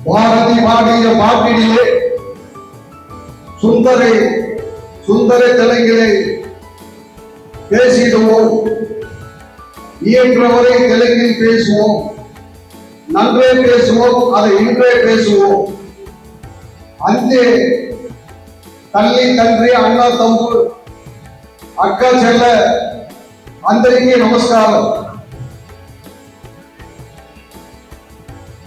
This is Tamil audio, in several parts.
பாரதி பாடிய பாட்டிலே சுந்தர தெலுங்கிலே பேசிடுவோம், இயன்றவரை தெலுங்கில் பேசுவோம், நன்றே பேசுவோம், அதை இன்றே பேசுவோம். அஞ்சே தள்ளி தன்றி அண்ணா தம்பு அக்கா செல்ல అందరికీ நமஸ்காரம்.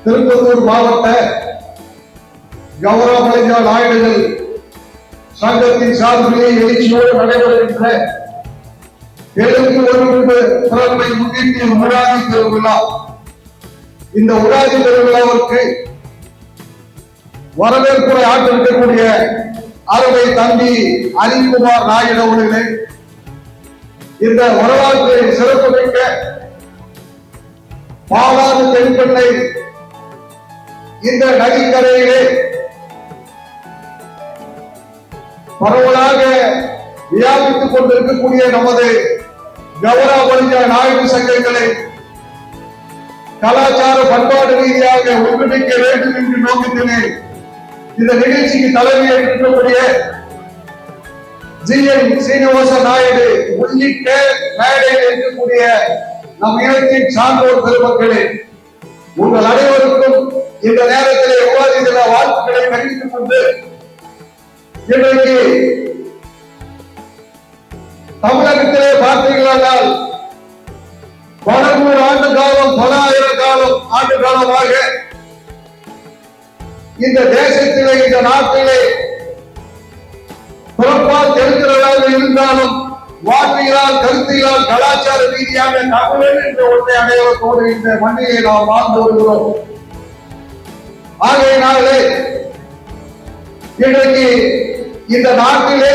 திருப்பத்தூர் மாவட்ட கௌரவ கலைஞர் நாயுடுகள் சங்கத்தின் சார்பிலே எழுச்சியோடு நடைபெறுகின்ற தெலுங்கு ஒருங்கிணைப்பு பிறப்பை முன்னிட்டு உடாதி திருவிழா. இந்த உடாதி திருவிழாவிற்கு வரவேற்புரை ஆற்றிருக்கக்கூடிய அருமை தம்பி அனில்குமார் நாயுடு அவர்களே, இந்த வரலாற்றை சிறப்புமிக்க பாலாறு தென்பெண்ணை இந்த நதிக்கரையிலே பரவலாக வியாபித்துக் கொண்டிருக்கக்கூடிய நமது கௌரவ கலைஞர் நாயுடு சங்கங்களை கலாச்சார பண்பாடு ரீதியாக ஒன்றிணைக்க வேண்டும் என்ற நோக்கத்திலே இந்த நிகழ்ச்சிக்கு தலைமையேற்கக்கூடிய ஜி.என். சீனிவாச நாயுடு உள்ளிட்ட மேடையில் இருக்கக்கூடிய நம் இனத்தின் சான்றோர் பெருமக்களே, உங்கள் அனைவருக்கும் இந்த நேரத்திலே உபாதி தின வாழ்த்துக்களை தெரிவித்துக் கொண்டு, இன்றைக்கு தமிழகத்திலே பார்த்தீர்களானால் 100 ஆண்டு காலம், 1000 ஆண்டு காலமாக இந்த தேசத்திலே, இந்த நாட்டிலே பிறப்பால் தெரிகிறதாக இருந்தாலும் வாழ்வியலால், கருத்தியலால், கலாச்சார ரீதியாக தமிழன் என்ற ஒற்றை அடையாளத்தோடு இந்த மண்ணிலே நாம் வாழ்ந்து வருகிறோம். ஆகையினாலே இன்றைக்கு இந்த நாட்டிலே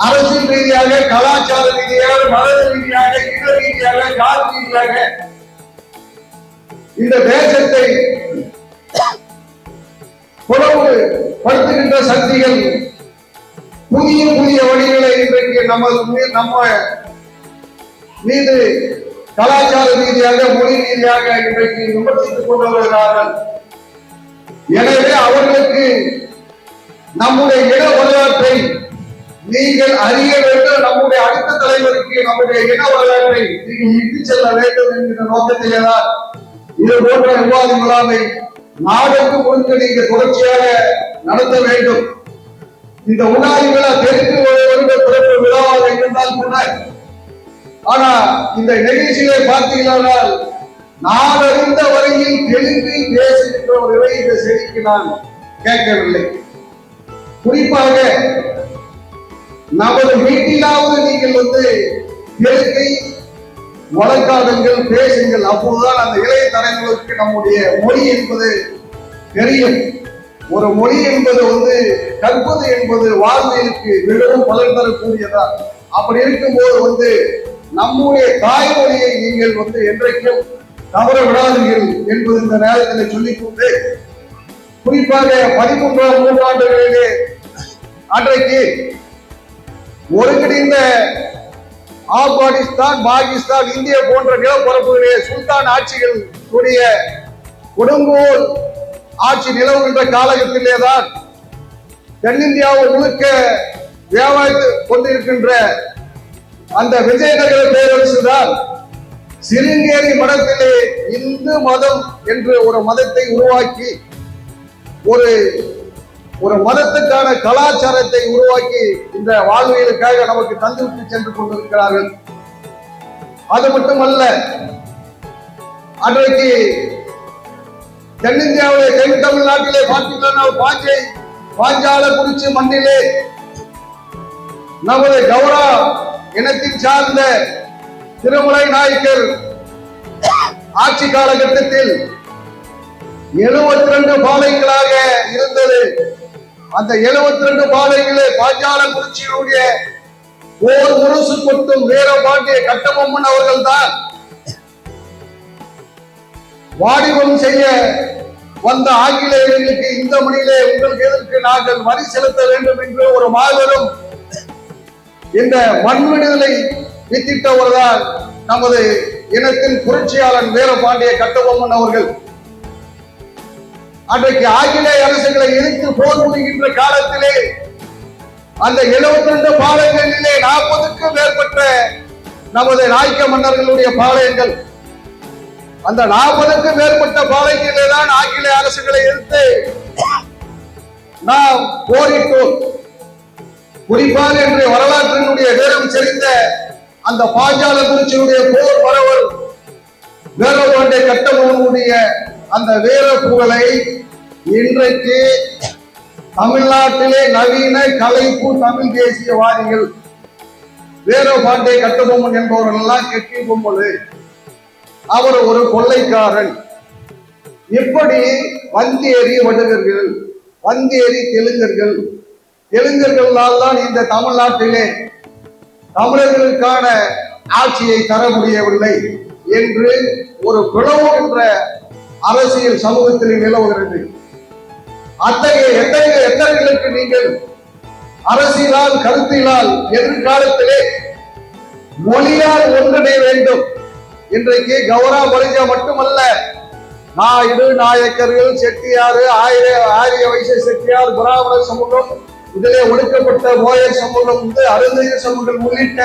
அரசியல் ரீதியாக, கலாச்சார ரீதியாக, மத ரீதியாக, இன ரீதியாக, ஜாதி ரீதியாக இந்த தேசத்தை புலவுபடுத்துகின்ற சக்திகள் புதிய புதிய வழிகளை இன்றைக்கு நம்ம மீது கலாச்சார ரீதியாக, மொழி ரீதியாக இன்றைக்கு விமர்சித்துக் கொண்டு வருகிறார்கள். எனவே அவர்களுக்கு நம்முடைய இன வரலாற்றை நீங்கள் அறிய வேண்டும், நம்முடைய அடுத்த தலைவருக்கு நம்முடைய இன வரலாற்றை நீங்கள் இட்டு செல்ல வேண்டும் என்கிற நோக்கத்திலேதான் இது போன்ற விவாத விழாவை நாடுக்கு முழுக்க நீங்கள் தொடர்ச்சியாக நடத்த வேண்டும். இந்த உணாதி விழா தெற்கு வருட பிறப்பு விழாவாக இருந்தால் கூட, ஆனா இந்த நிகழ்ச்சியை பார்த்தீர்களானால் நான் அறிந்த வரையில் தெலுங்கில் பேசுகின்ற ஒரு இந்த செய்திக்கு நான் கேட்கவில்லை. குறிப்பாக நமது வீட்டிலாவது நீங்கள் தெலுங்கை வளர்க்காதங்கள், பேசுங்கள். அப்போதுதான் அந்த இளைய தலைமுறைக்கு நம்முடைய மொழி என்பது தெரியும். ஒரு மொழி என்பது கற்பது என்பது வாழ்வியலுக்கு மிகவும் பலன் தரக்கூடியதா. அப்படி இருக்கும்போது நம்முடைய தாய்மொழியை நீங்கள் என்றைக்கும் தவற விடாதீர்கள் என்பது இந்த நேரத்தில் சொல்லிக்கொண்டு, குறிப்பாக 13ஆம் நூற்றாண்டுகளிலே அன்றைக்கு ஒருங்கிணைந்த ஆப்கானிஸ்தான், பாகிஸ்தான், இந்தியா போன்ற நிலப்பரப்புகளிலே சுல்தான் ஆட்சிகள் கூடிய கொடுங்கோல் ஆட்சி நிலவுகின்ற காலகட்டத்திலேதான் தென்னிந்தியாவை முழுக்க வியாபாரித்துக் கொண்டிருக்கின்ற அந்த விஜயநகர பேரரசு தான் சிருங்கேரி மடத்திலே இந்து மதம் என்று ஒரு மதத்தை உருவாக்கி, ஒரு மதத்துக்கான கலாச்சாரத்தை உருவாக்கி இந்த வாழ்வியலுக்காக நமக்கு தந்துவிட்டு சென்று கொண்டிருக்கிறார்கள். அது மட்டுமல்ல, அன்றைக்கு தென்னிந்தியாவிலே, தென் தமிழ்நாட்டிலே பார்த்தீங்கன்னா பாஞ்சாலக்குறிச்சி மண்ணிலே நமது கௌரவ இனத்தின் சார்ந்த திருமலை நாயக்கர் ஆட்சி காலகட்டத்தில் 72 பாளையங்களாக இருந்தது. அந்த 72 பாளையங்களே பாஞ்சாலக்குறிச்சியினுடைய ஓர் முரசு கொட்டும் வீரபாண்டிய கட்டபொம்மன் அவர்கள் தான் வாணிபம் செய்ய வந்த ஆங்கிலேயர்களுக்கு இந்த மணியிலே உங்களுக்கு எதற்கு நாங்கள் வரி செலுத்த வேண்டும் என்று ஒரு மாபெரும் இந்த மண் விடுதலை வித்திட்டவர்தான் நமது இனத்தின் புரட்சியாளன் வீரபாண்டிய கட்டபொம்மன் அவர்கள். அன்றைக்கு ஆங்கிலேய அரசுகளை எதிர்த்து போர் புரிகின்ற காலத்திலே அந்த 72 பாளையங்களிலே 40க்கும் மேற்பட்ட நமது நாயக்க மன்னர்களுடைய பாளையங்கள், அந்த 40க்கும் மேற்பட்ட பாளையங்களிலே தான் ஆங்கிலேய அரசுகளை எதிர்த்து நாம் போரிட்டோம். குறிப்பாக இன்றைய வரலாற்றினுடைய வீரம் செறிந்த அந்த பாஞ்சாலங்குறிச்சியுடைய போர் பரவல் வீரபாண்டிய கட்டபொம்மனுடைய அந்த வீர புகழை இன்றைக்கு தமிழ்நாட்டிலே நவீன கலைப்பு தமிழ் தேசியவாதிகள் வீரபாண்டிய கட்டபொம்மன் என்பவர்கள் எல்லாம் கெட்டி பொம்மலு, அவர் ஒரு கொள்ளைக்காரன், இப்படி வந்தேறி வடுகர்கள், வந்தேறி தெலுங்கர்களால் தான் இந்த தமிழ்நாட்டிலே தமிழர்களுக்கான ஆட்சியை தர முடியவில்லை என்று ஒரு பிளவுகின்ற அரசியல் சமூகத்தில் நிலவுகிறது. அத்தகைய எத்தனைகளுக்கு நீங்கள் அரசியலால் கருத்திலால் எதிர்காலத்திலே மொழியால் ஒன்றிணைய வேண்டும். இன்றைக்கு கௌரா பரிஜா மட்டுமல்ல, நாயுடு, நாயக்கர்கள், செட்டியாறு, ஆரிய வைசிய செட்டியார், பிராமண சமூகம், இதிலே ஒடுக்கப்பட்ட போயர் சமூகம், அருந்தைய சமூகம் உள்ளிட்ட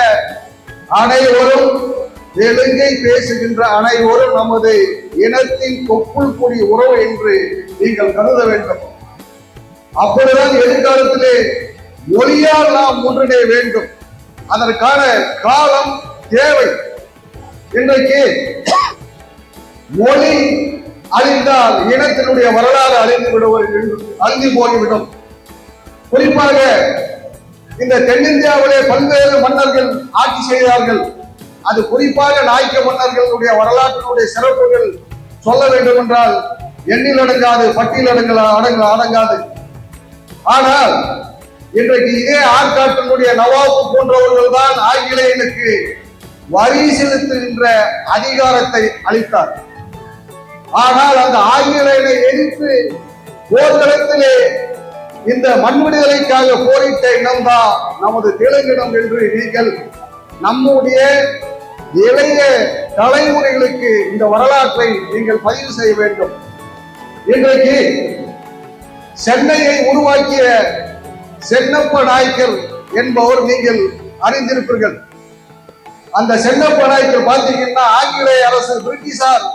அனைவரும், தெலுங்கை பேசுகின்ற அனைவரும் நமது இனத்தின் கொப்புள் கொடி உறவு என்று நீங்கள் கருத வேண்டும். அப்பொழுதுதான் எதிர்காலத்திலே மொழியால் நாம் ஒன்றிணைய வேண்டும். அதற்கான காலம் தேவை. இன்றைக்கு மொழி அழிந்தால் இனத்தினுடைய வரலாறு அழிந்து போய்விடும். குறிப்பாக இந்த தென்னிந்தியாவிலே பல்வேறு மன்னர்கள் ஆட்சி செய்தார்கள். அது குறிப்பாக நாயக்க மன்னர்களுடைய வரலாற்றினுடைய சிறப்புகள் சொல்ல வேண்டும் என்றால் எண்ணில் அடங்காது, பட்டியல் அடங்காது. ஆனால் இன்றைக்கு இதே ஆற்காட்டினுடைய நவாபு போன்றவர்கள் தான் ஆங்கிலேயனுக்கு வரி செலுத்துகின்ற அதிகாரத்தை அளித்தார். ஆனால் அந்த ஆங்கிலேயனை எதிர்த்து போர்க்களத்திலே இந்த மண் விடுதலைக்காக போரிட்ட இனம்தான் நமது தெலுங்கினம் என்று நீங்கள் நம்முடைய இளைய தலைமுறைகளுக்கு இந்த வரலாற்றை நீங்கள் பதிவு செய்ய வேண்டும். இன்றைக்கு சென்னையை உருவாக்கிய சென்னப்ப நாயக்கர் என்பவர் நீங்கள் அறிந்திருப்பீர்கள். அந்த சென்னப்ப நாயக்கர் பார்த்தீங்கன்னா ஆங்கிலேய அரசு பிரிட்டிஷார்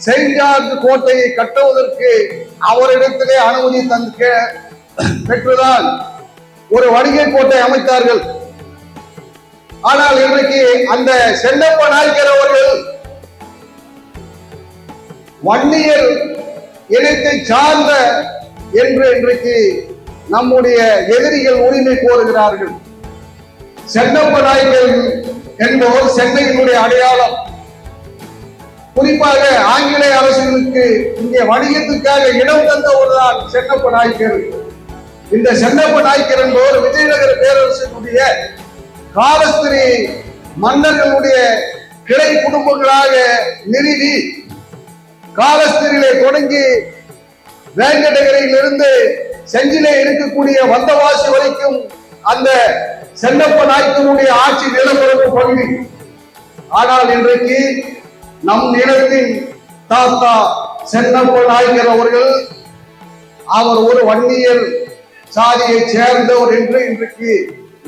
செயின்ட் ஜார்ஜ் கோட்டையை கட்டுவதற்கு அவரிடத்திலே அனுமதி பெற்றுதான் ஒரு வணிக கோட்டை அமைத்தார்கள். ஆனால் இன்றைக்கு அந்த சென்னப்ப நாயக்கர் அவர்கள் வன்னியர் இனத்தை சார்ந்த என்று இன்றைக்கு நம்முடைய எதிரிகள் உரிமை கோருகிறார்கள். சென்னப்ப நாயக்கர் என்பவர் சென்னையினுடைய அடையாளம். குறிப்பாக ஆங்கிலேய அரசுகளுக்கு இங்கே வணிகத்துக்காக இடம் தந்தவர்தான் சென்னப்ப நாயக்கர். இந்த சென்னப்ப நாயக்கர் என்பவர் விஜயநகர பேரரசினுடைய காலஸ்திரி மன்னர்களுடைய கிளை குடும்பங்களாக நிறுவி காலஸ்திரியிலே தொடங்கி வேங்கடகிரியில் இருந்து செஞ்சிலே இருக்கக்கூடிய வந்தவாசி வரைக்கும் அந்த சென்னப்ப நாயக்கனுடைய ஆட்சி நிலப்பரப்பு பகுதி. ஆனால் இன்றைக்கு நம் இனத்தின் தாத்தா சென்னப்ப நாயக்கர் அவர்கள் அவர் ஒரு வன்னியர் சாதியை சேர்ந்தவர் என்று இன்றைக்கு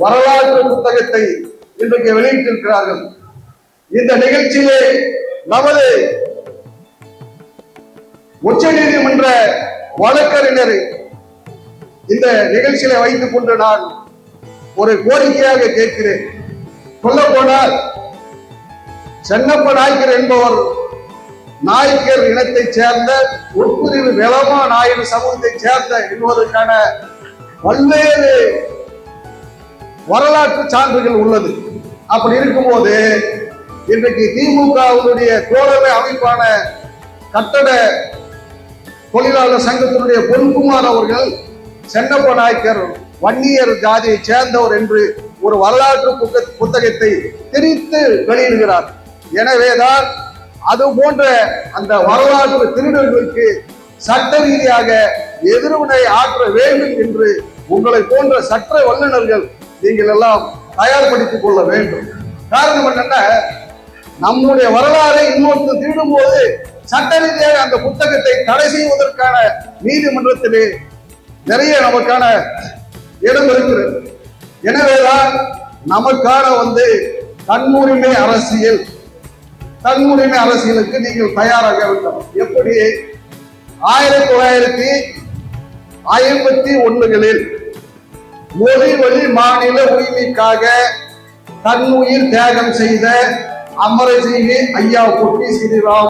வரலாற்று புத்தகத்தை இன்றைக்கு வெளியிட்டிருக்கிறார்கள். இந்த நிகழ்ச்சியிலே நமது உச்ச நீதிமன்ற வழக்கறிஞரை இந்த நிகழ்ச்சியில வைத்துக் கொண்டு நான் ஒரு கோரிக்கையாக கேட்கிறேன். சொல்ல போனால் சென்னப்ப நாயக்கர் என்பவர் நாயக்கர் இனத்தை சேர்ந்த உட்பிரிவு வேளமா நாயுடு சமூகத்தை சேர்ந்த என்பதற்கான பல்வேறு வரலாற்று சான்றுகள் உள்ளது. அப்படி இருக்கும்போது இன்றைக்கு திமுகவுடைய தோழமை அமைப்பான கட்டட தொழிலாளர் சங்கத்தினுடைய பொன்குமார் அவர்கள் சென்னப்ப நாயக்கர் வன்னியர் ஜாதியை சேர்ந்தவர் என்று ஒரு வரலாற்று புத்தகத்தை திரித்து வெளியிடுகிறார். எனவேதான் அது போன்ற அந்த வரலாற்று திருடர்களுக்கு சட்ட ரீதியாக எதிர்வினை ஆற்ற வேண்டும் என்று உங்களை போன்ற சட்ட வல்லுநர்கள் நீங்கள் எல்லாம் தயார்படுத்திக் கொள்ள வேண்டும். காரணம் என்னன்னா, நம்முடைய வரலாறை இன்னொருத்தர் திருடும் போது சட்ட ரீதியாக அந்த புத்தகத்தை தடை செய்வதற்கான நீதிமன்றத்திலே நிறைய நமக்கான இடம் இருக்கிறது. எனவேதான் நமக்கான தன்னுரிமை அரசியலுக்கு நீங்கள் தயாராக வேண்டும். எப்படி 1951களில் மொழி வழி மாநில உரிமைக்காக தன்னுயிர் தியாகம் செய்த அமரஜீவி ஐயா பொட்டி ஸ்ரீராம்